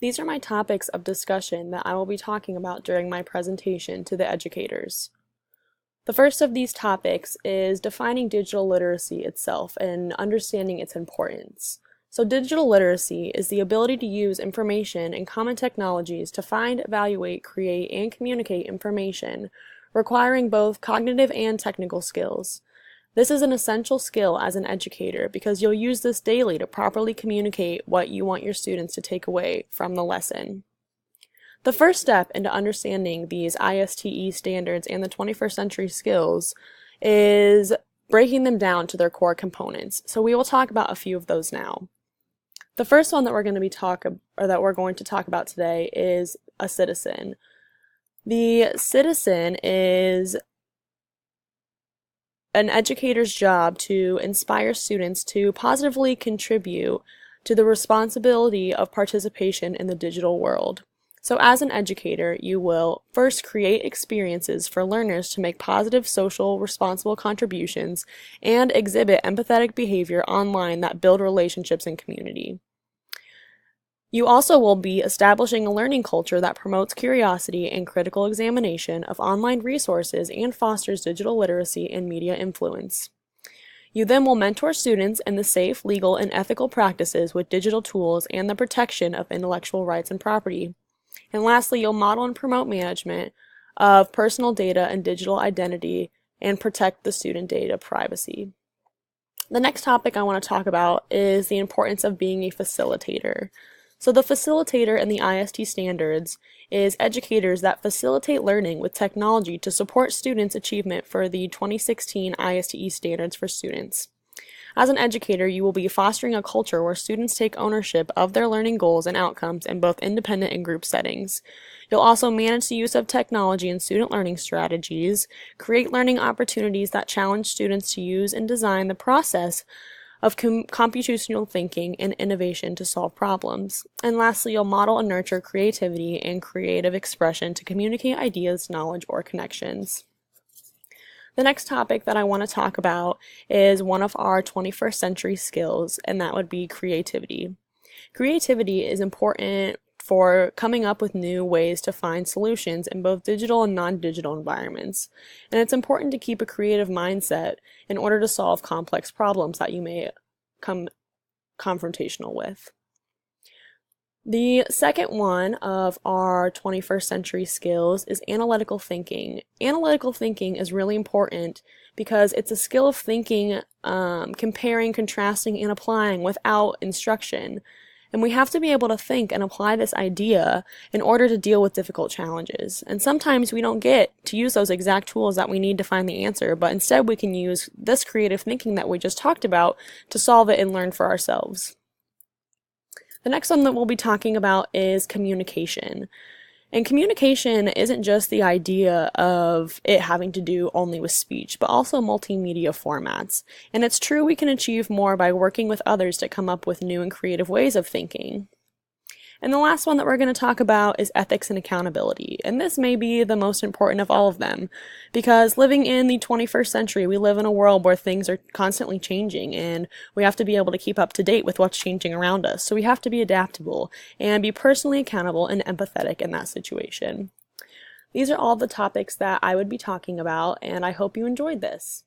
These are my topics of discussion that I will be talking about during my presentation to the educators. The first of these topics is defining digital literacy itself and understanding its importance. So digital literacy is the ability to use information and common technologies to find, evaluate, create, and communicate information, requiring both cognitive and technical skills. This is an essential skill as an educator because you'll use this daily to properly communicate what you want your students to take away from the lesson. The first step into understanding these ISTE standards and the 21st century skills is breaking them down to their core components. So we will talk about a few of those now. The first one that we're going to talk about today is a citizen. The citizen is an educator's job to inspire students to positively contribute to the responsibility of participation in the digital world. So as an educator, you will first create experiences for learners to make positive, social, responsible contributions and exhibit empathetic behavior online that build relationships and community. You also will be establishing a learning culture that promotes curiosity and critical examination of online resources and fosters digital literacy and media influence. You then will mentor students in the safe, legal, and ethical practices with digital tools and the protection of intellectual rights and property. And lastly, you'll model and promote management of personal data and digital identity and protect the student data privacy. The next topic I want to talk about is the importance of being a facilitator. So the facilitator in the IST standards is educators that facilitate learning with technology to support students' achievement for the 2016 ISTE standards for students. As an educator, you will be fostering a culture where students take ownership of their learning goals and outcomes in both independent and group settings. You'll also manage the use of technology in student learning strategies, create learning opportunities that challenge students to use and design the process of computational thinking and innovation to solve problems. And lastly, you'll model and nurture creativity and creative expression to communicate ideas, knowledge, or connections. The next topic that I want to talk about is one of our 21st century skills, and that would be creativity. Creativity is important for coming up with new ways to find solutions in both digital and non-digital environments. And it's important to keep a creative mindset in order to solve complex problems that you may come confrontational with. The second one of our 21st century skills is analytical thinking. Analytical thinking is really important because it's a skill of thinking, comparing, contrasting, and applying without instruction. And we have to be able to think and apply this idea in order to deal with difficult challenges. And sometimes we don't get to use those exact tools that we need to find the answer, but instead we can use this creative thinking that we just talked about to solve it and learn for ourselves. The next one that we'll be talking about is communication. And communication isn't just the idea of it having to do only with speech, but also multimedia formats. And it's true we can achieve more by working with others to come up with new and creative ways of thinking. And the last one that we're going to talk about is ethics and accountability. And this may be the most important of all of them, because living in the 21st century, we live in a world where things are constantly changing, and we have to be able to keep up to date with what's changing around us. So we have to be adaptable and be personally accountable and empathetic in that situation. These are all the topics that I would be talking about, and I hope you enjoyed this.